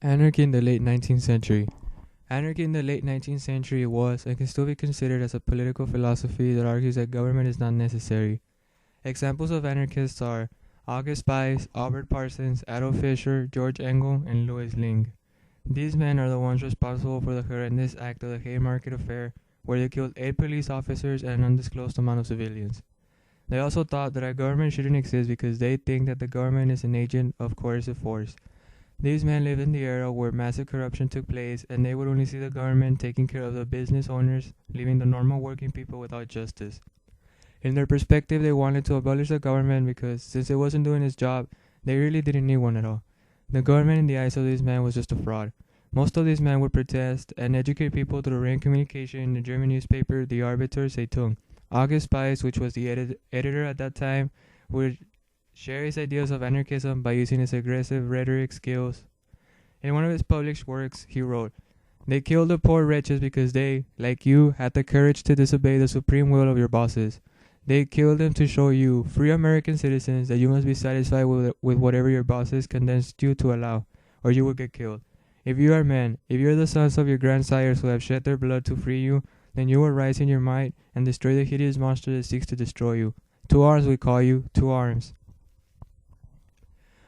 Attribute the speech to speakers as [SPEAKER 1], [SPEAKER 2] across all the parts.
[SPEAKER 1] Anarchy in the late 19th century. Anarchy in the late 19th century was and can still be considered as a political philosophy that argues that government is not necessary. Examples of anarchists are August Spies, Albert Parsons, Adolf Fischer, George Engel, and Louis Ling. These men are the ones responsible for the horrendous act of the Haymarket Affair, where they killed 8 police officers and an undisclosed amount of civilians. They also thought that a government shouldn't exist because they think that the government is an agent of coercive force. These men lived in the era where massive corruption took place, and they would only see the government taking care of the business owners, leaving the normal working people without justice. In their perspective, they wanted to abolish the government because, since it wasn't doing its job, they really didn't need one at all. The government, in the eyes of these men, was just a fraud. Most of these men would protest and educate people through written communication in the German newspaper Die Zeitung. August Spies, which was the editor at that time, would share his ideas of anarchism by using his aggressive rhetoric skills. In one of his published works, he wrote, "They killed the poor wretches because they, like you, had the courage to disobey the supreme will of your bosses. They killed them to show you, free American citizens, that you must be satisfied with whatever your bosses condensed you to allow, or you will get killed. If you are men, if you are the sons of your grandsires who have shed their blood to free you, then you will rise in your might and destroy the hideous monster that seeks to destroy you. To arms, we call you, to arms."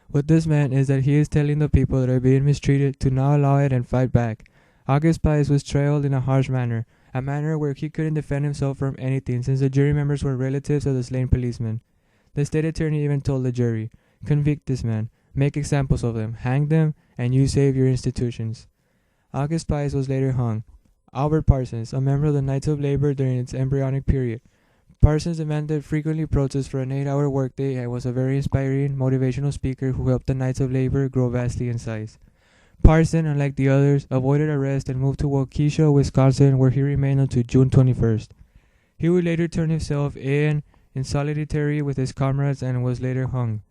[SPEAKER 1] What this meant is that he is telling the people that are being mistreated to not allow it and fight back. August Spies was trialed in a harsh manner, a manner where he couldn't defend himself from anything since the jury members were relatives of the slain policemen. The state attorney even told the jury, "Convict this man, make examples of them, hang them, and you save your institutions." August Spies was later hung. Albert Parsons, a member of the Knights of Labor during its embryonic period. Parsons demanded frequently protests for an 8-hour workday and was a very inspiring, motivational speaker who helped the Knights of Labor grow vastly in size. Parsons, unlike the others, avoided arrest and moved to Waukesha, Wisconsin, where he remained until June 21st. He would later turn himself in solidarity with his comrades and was later hung.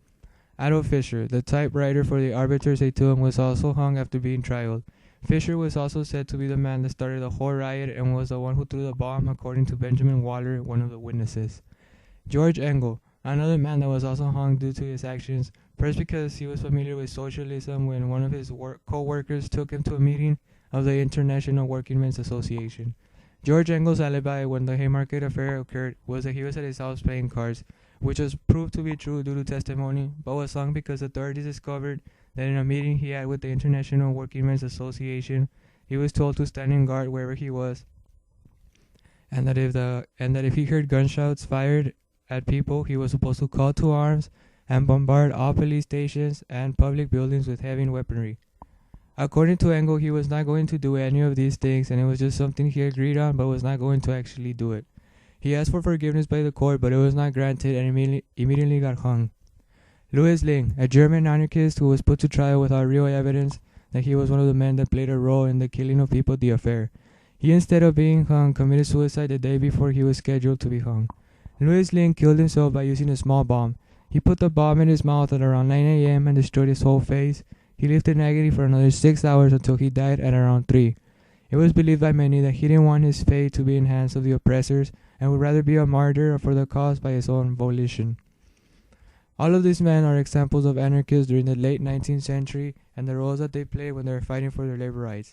[SPEAKER 1] Adolf Fischer, the typewriter for the Arbiter Zeitung, was also hung after being trialed. Fischer was also said to be the man that started the whole riot and was the one who threw the bomb, according to Benjamin Waller, one of the witnesses. George Engel, another man that was also hung due to his actions, first because he was familiar with socialism when one of his co-workers took him to a meeting of the International Workingmen's Association. George Engel's alibi when the Haymarket Affair occurred was that he was at his house playing cards, which was proved to be true due to testimony, but was hung because authorities discovered that in a meeting he had with the International Workingmen's Association, he was told to stand in guard wherever he was, and that if he heard gunshots fired at people, he was supposed to call to arms and bombard all police stations and public buildings with heavy weaponry. According to Engel, he was not going to do any of these things, and it was just something he agreed on, but was not going to actually do it. He asked for forgiveness by the court, but it was not granted, and immediately got hung. Louis Ling, a German anarchist who was put to trial without real evidence that he was one of the men that played a role in the killing of people at the affair. He, instead of being hung, committed suicide the day before he was scheduled to be hung. Louis Ling killed himself by using a small bomb. He put the bomb in his mouth at around 9 a.m. and destroyed his whole face. He lived in agony for another 6 hours until he died at around 3. It was believed by many that he didn't want his fate to be in hands of the oppressors and would rather be a martyr for the cause by his own volition. All of these men are examples of anarchists during the late 19th century and the roles that they played when they were fighting for their labor rights.